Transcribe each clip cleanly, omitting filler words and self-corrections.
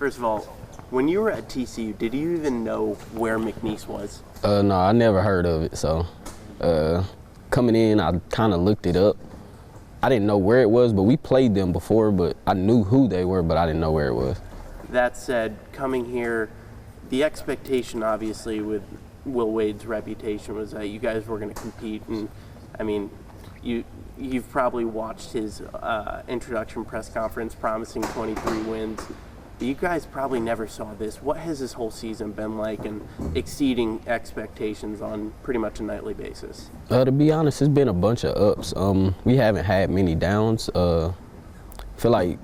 First of all, when you were at TCU, did you even know where McNeese was? No, I never heard of it. So coming in, I kind of looked it up. I didn't know where it was, but we played them before, but I knew who they were, but I didn't know where it was. That said, coming here, the expectation obviously with Will Wade's reputation was that you guys were going to compete, and I mean, you've probably watched his introduction press conference promising 23 wins. But you guys probably never saw this. What has this whole season been like and exceeding expectations on pretty much a nightly basis? To be honest, it's been a bunch of ups. We haven't had many downs. I feel like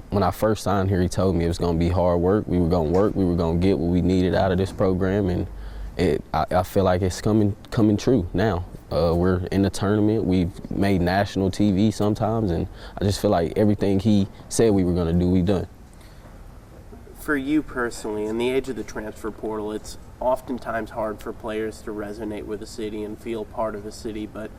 when I first signed here, he told me it was going to be hard work. We were going to work. We were going to get what we needed out of this program, and I feel like it's coming true now. We're in the tournament. We've made national TV sometimes, and I just feel like everything he said we were going to do, we've done. For you personally, in the age of the transfer portal, it's oftentimes hard for players to resonate with a city and feel part of a city, but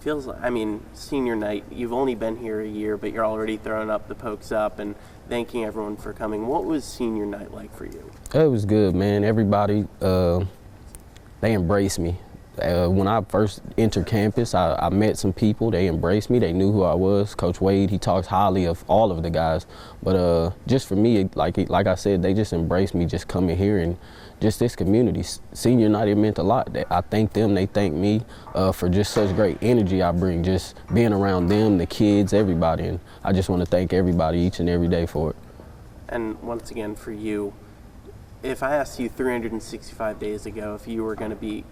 feels like, I mean, senior night, you've only been here a year, but you're already throwing up the pokes up and thanking everyone for coming. What was senior night like for you? It was good, man. Everybody, they embraced me. When I first entered campus, I met some people. They embraced me. They knew who I was. Coach Wade, he talks highly of all of the guys. But just for me, like I said, they just embraced me just coming here and just this community. Senior night, it meant a lot. I thank them. They thank me for just such great energy I bring, just being around them, the kids, everybody. And I just want to thank everybody each and every day for it. And once again, for you, if I asked you 365 days ago if you were going to be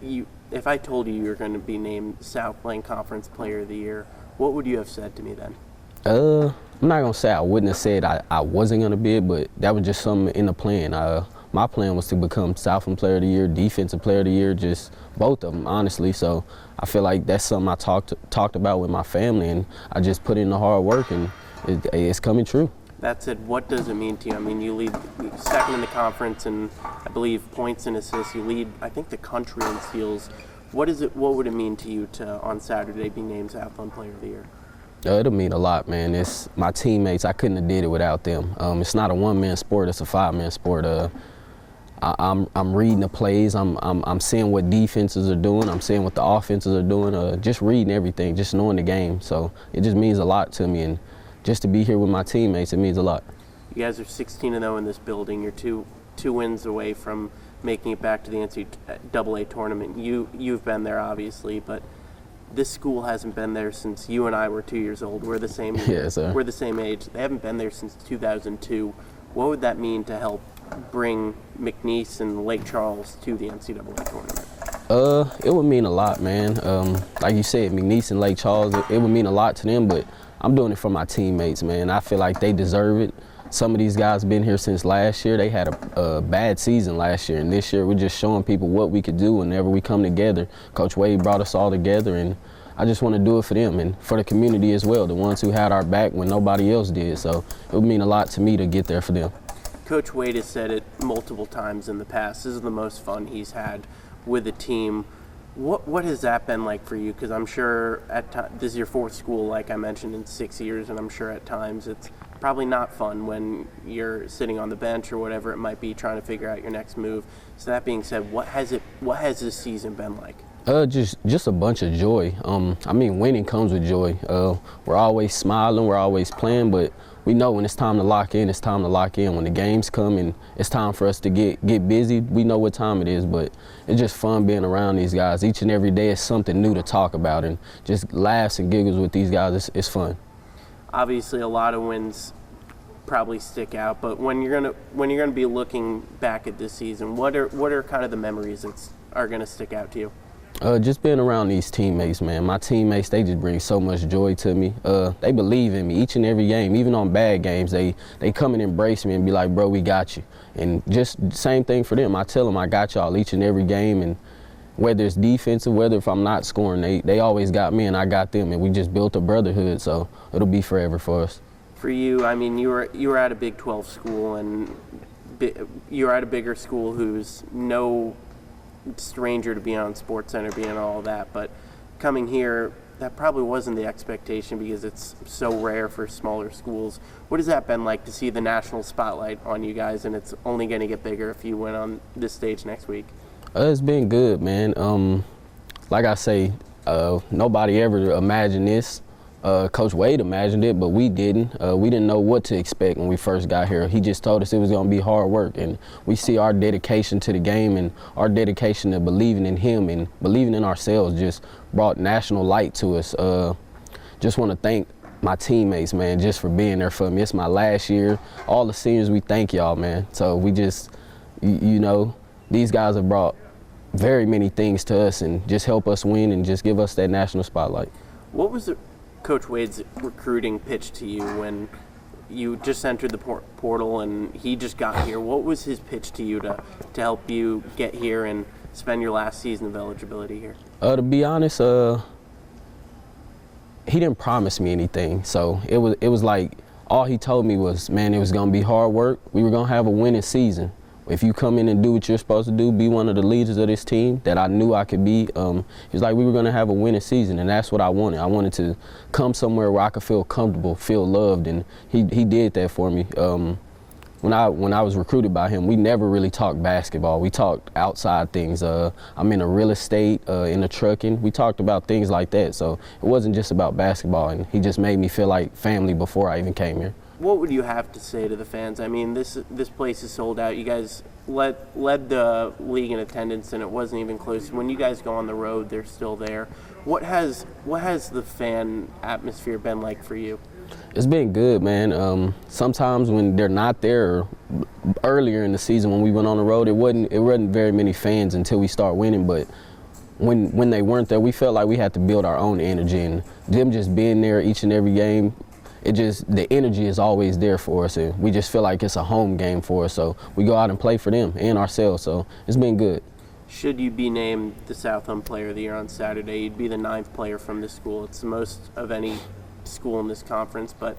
if I told you were going to be named Southland Conference Player of the Year, what would you have said to me then? I'm not going to say I wouldn't have said I wasn't going to be it, but that was just something in the plan. My plan was to become Southland Player of the Year, Defensive Player of the Year, just both of them, honestly. So I feel like that's something I talked about with my family, and I just put in the hard work, and it's coming true. That said, what does it mean to you? I mean, you lead second in the conference, and I believe points and assists. You lead, I think, the country in steals. What would it mean to you to, on Saturday, be named Southland Player of the Year? It'll mean a lot, man. It's my teammates. I couldn't have did it without them. It's not a one-man sport. It's a five-man sport. I'm reading the plays. I'm seeing what defenses are doing. I'm seeing what the offenses are doing. Just reading everything, just knowing the game. So it just means a lot to me, and just to be here with my teammates, it means a lot. You guys are 16-0 in this building. You're two wins away from making it back to the NCAA tournament. You've been there, obviously, but this school hasn't been there since you and I were 2 years old. We're the same. Yes, sir. We're the same age. They haven't been there since 2002. What would that mean to help bring McNeese and Lake Charles to the NCAA tournament? It would mean a lot, man. Like you said, McNeese and Lake Charles, it would mean a lot to them, but I'm doing it for my teammates, man. I feel like they deserve it. Some of these guys been here since last year. They had a bad season last year, and this year we're just showing people what we could do whenever we come together. Coach Wade brought us all together, and I just want to do it for them and for the community as well, the ones who had our back when nobody else did. So it would mean a lot to me to get there for them. Coach Wade has said it multiple times in the past. This is the most fun he's had with a team. What has that been like for you? Because I'm sure this is your fourth school, like I mentioned, in 6 years, and I'm sure at times it's probably not fun when you're sitting on the bench or whatever it might be, trying to figure out your next move. So that being said, what has this season been like? Just a bunch of joy. I mean, winning comes with joy. We're always smiling, we're always playing, but we know when it's time to lock in, it's time to lock in. When the games come and it's time for us to get busy, we know what time it is, but it's just fun being around these guys. Each and every day is something new to talk about, and just laughs and giggles with these guys, it's fun. Obviously, a lot of wins probably stick out, but when you're gonna be looking back at this season, what are kind of the memories that are gonna stick out to you? Just being around these teammates, man. My teammates, they just bring so much joy to me. They believe in me each and every game. Even on bad games, they come and embrace me and be like, bro, we got you. And just same thing for them. I tell them I got y'all each and every game, and whether it's defensive, whether if I'm not scoring, they always got me and I got them, and we just built a brotherhood, so it'll be forever for us. For you, I mean, you were at a Big 12 school, and you're at a bigger school who's no stranger to being on SportsCenter, being all that, but coming here, that probably wasn't the expectation because it's so rare for smaller schools. What has that been like to see the national spotlight on you guys, and it's only going to get bigger if you win on this stage next week? It's been good, man. Like I say, nobody ever imagined this. Coach Wade imagined it, but we didn't. We didn't know what to expect when we first got here. He just told us it was going to be hard work, and we see our dedication to the game and our dedication to believing in him and believing in ourselves just brought national light to us. Just want to thank my teammates, man, just for being there for me. It's my last year. All the seniors, we thank y'all, man. So we just, you know, these guys have brought very many things to us and just help us win and just give us that national spotlight. What was Coach Wade's recruiting pitch to you when you just entered the portal and he just got here? What was his pitch to you to help you get here and spend your last season of eligibility here? To be honest, he didn't promise me anything. So it was like all he told me was, man, it was going to be hard work. We were going to have a winning season. If you come in and do what you're supposed to do, be one of the leaders of this team that I knew I could be, it's like we were going to have a winning season, and that's what I wanted. I wanted to come somewhere where I could feel comfortable, feel loved, and he did that for me. When I was recruited by him, we never really talked basketball. We talked outside things. I'm in real estate, in the trucking. We talked about things like that, so it wasn't just about basketball, and he just made me feel like family before I even came here. What would you have to say to the fans? I mean, this place is sold out. You guys led the league in attendance, and it wasn't even close. When you guys go on the road, they're still there. What has the fan atmosphere been like for you? It's been good, man. Sometimes when they're not there, earlier in the season when we went on the road, it wasn't very many fans until we start winning. But when they weren't there, we felt like we had to build our own energy, and them just being there each and every game. The energy is always there for us, and we just feel like it's a home game for us. So we go out and play for them and ourselves. So it's been good. Should you be named the Southland Player of the Year on Saturday, you'd be the 9th player from this school. It's the most of any school in this conference, but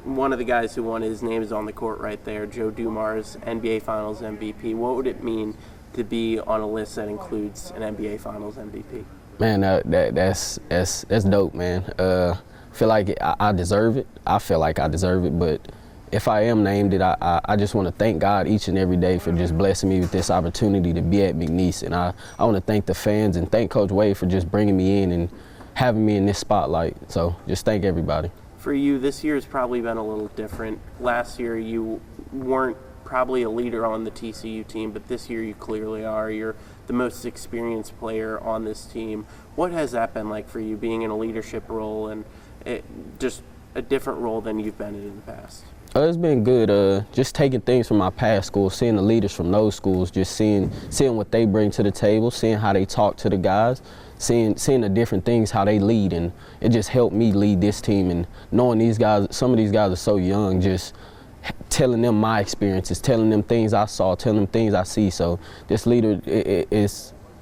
one of the guys who won, his name is on the court right there, Joe Dumars, NBA Finals MVP. What would it mean to be on a list that includes an NBA Finals MVP? Man, that's dope, man. Feel like I deserve it. I feel like I deserve it, but if I am named it, I just want to thank God each and every day for just blessing me with this opportunity to be at McNeese. And I want to thank the fans and thank Coach Wade for just bringing me in and having me in this spotlight. So just thank everybody. For you, this year has probably been a little different. Last year you weren't probably a leader on the TCU team, but this year you clearly are. You're the most experienced player on this team. What has that been like for you, being in a leadership role and just a different role than you've been in the past? It's been good. Just taking things from my past schools, seeing the leaders from those schools, just seeing what they bring to the table, seeing how they talk to the guys, seeing the different things, how they lead, and it just helped me lead this team. And knowing these guys, some of these guys are so young, just telling them my experiences, telling them things I saw, telling them things I see. So this leader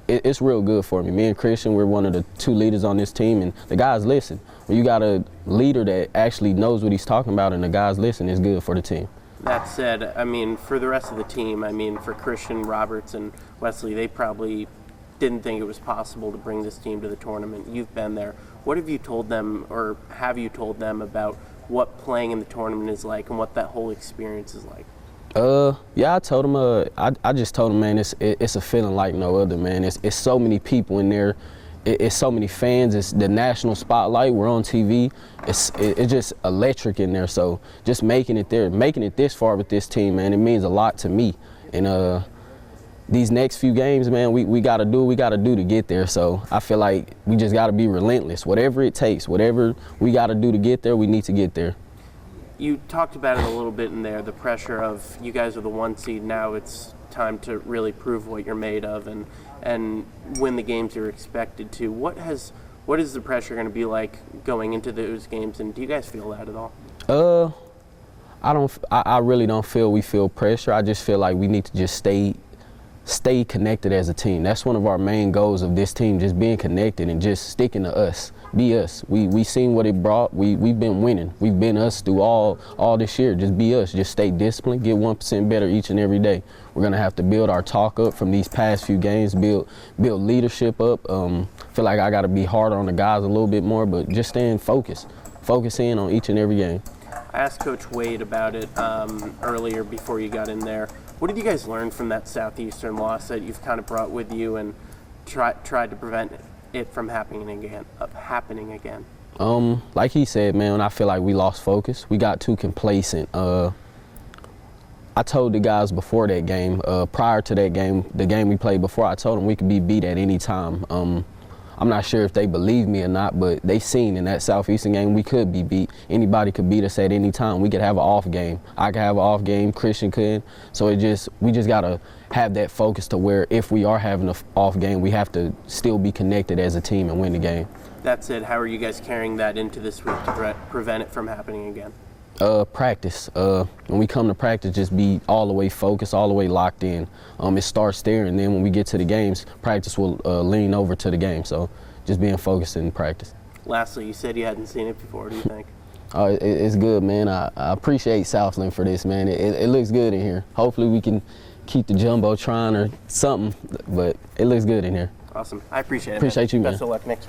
it's real good for me. Me and Christian, we're one of the 2 leaders on this team, and the guys listen. When you got a leader that actually knows what he's talking about and the guys listen, it's good for the team. That said, I mean, for the rest of the team, I mean, for Christian, Roberts, and Wesley, they probably didn't think it was possible to bring this team to the tournament. You've been there. What have you told them, or have you told them about what playing in the tournament is like and what that whole experience is like? Yeah, I told him. I just told him, man, it's a feeling like no other, man. It's so many people in there. It's so many fans. It's the national spotlight. We're on TV. It's just electric in there. So just making it there, making it this far with this team, man, it means a lot to me. And these next few games, man, we got to do what we got to do to get there. So I feel like we just got to be relentless. Whatever it takes, whatever we got to do to get there, we need to get there. You talked about it a little bit in there, the pressure of you guys are the 1 seed. Now it's time to really prove what you're made of and win the games you're expected to. What is the pressure going to be like going into those games, and do you guys feel that at all? I really don't feel we feel pressure. I just feel like we need to just stay connected as a team. That's one of our main goals of this team, just being connected and just sticking to us. Be us. We seen what it brought. We've been winning. We've been us through all this year. Just be us. Just stay disciplined. Get 1% better each and every day. We're gonna have to build our talk up from these past few games. Build leadership up. Feel feel like I got to be harder on the guys a little bit more, but just staying focused. Focus in on each and every game. I asked Coach Wade about it earlier before you got in there. What did you guys learn from that Southeastern loss that you've kind of brought with you and tried to prevent it from happening again? Like he said, man, I feel like we lost focus. We got too complacent. I told the guys before that game, prior to that game, the game we played before, I told them we could be beat at any time. I'm not sure if they believe me or not, but they seen in that Southeastern game we could be beat. Anybody could beat us at any time. We could have an off game. I could have an off game. Christian could. So we just gotta have that focus to where if we are having an off game, we have to still be connected as a team and win the game. That's it. How are you guys carrying that into this week to prevent it from happening again? Practice. When we come to practice, just be all the way focused, all the way locked in. It starts there, and then when we get to the games, practice will lean over to the game. So just being focused in practice. Lastly, you said you hadn't seen it before. What do you think? It's good, man. I appreciate Southland for this, man. It looks good in here. Hopefully we can keep the Jumbotron or something, but it looks good in here. Awesome. I appreciate it. Appreciate you, man. Best of luck next week.